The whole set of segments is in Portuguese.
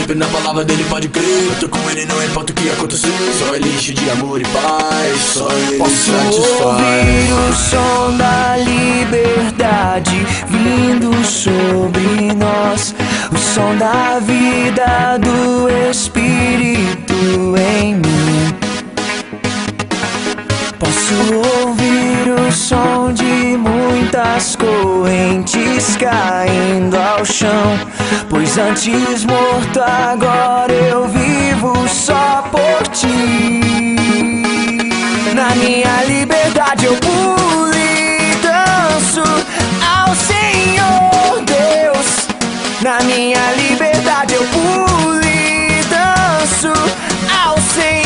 sempre na palavra dele, pode crer. Eu tô com ele, não importa o que acontecer. Só ele enche de amor e paz, só ele satisfaz. Ouvir o som da liberdade vindo sobre nós, o som da vida do Espírito em mim. Posso ouvir o som de muitas correntes caindo ao chão, pois antes morto agora eu vivo só por ti. Na minha liberdade eu pulo e danço ao Senhor Deus. Na minha liberdade eu pulo e danço ao Senhor.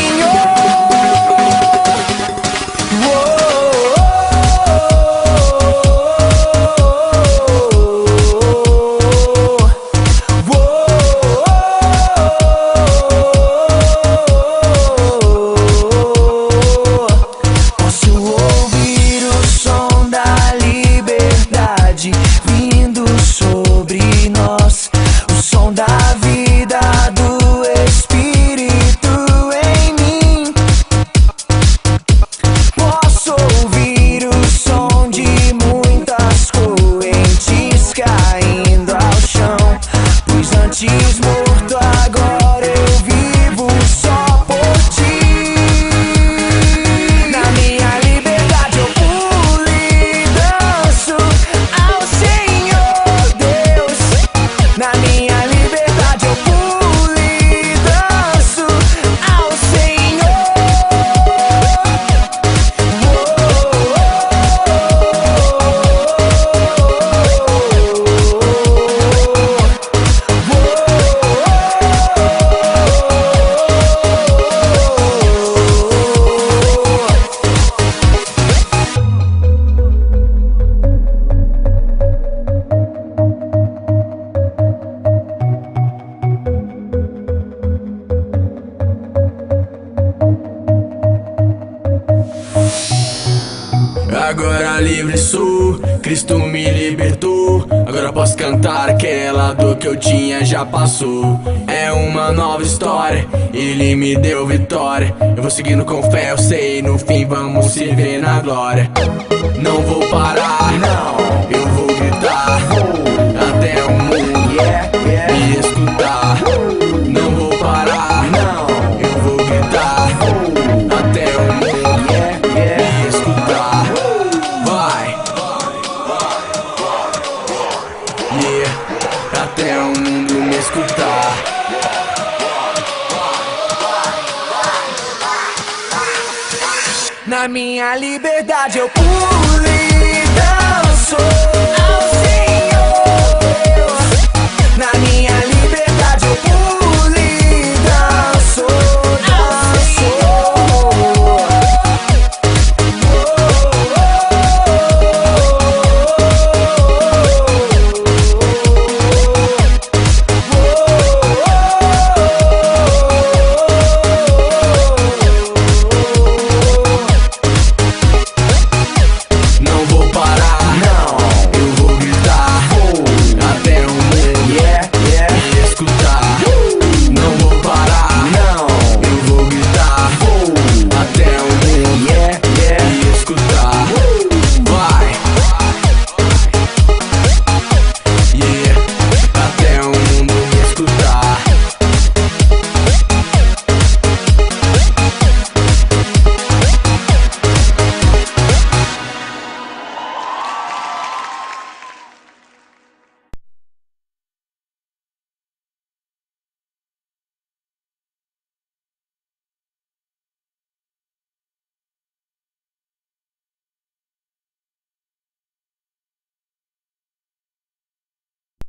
Vindo sobre nós, o som da vida do Espírito em mim. Posso ouvir o som de muitas correntes caindo ao chão, pois antes morto agora eu vivo só por ti. Na minha liberdade eu pulo e danço ao Senhor Deus. Na minha liberdade eu pulo e danço ao Senhor. Agora livre sou, Cristo me libertou. Agora posso cantar, aquela dor que eu tinha já passou. É uma nova história, Ele me deu vitória. Eu vou seguindo com fé, eu sei, no fim vamos se ver na glória. Não vou parar, não, eu vou gritar até o mundo me escutar. Não vou parar, não, eu vou gritar até o mundo me escutar. Até o mundo me escutar. Na minha liberdade eu pulo e danço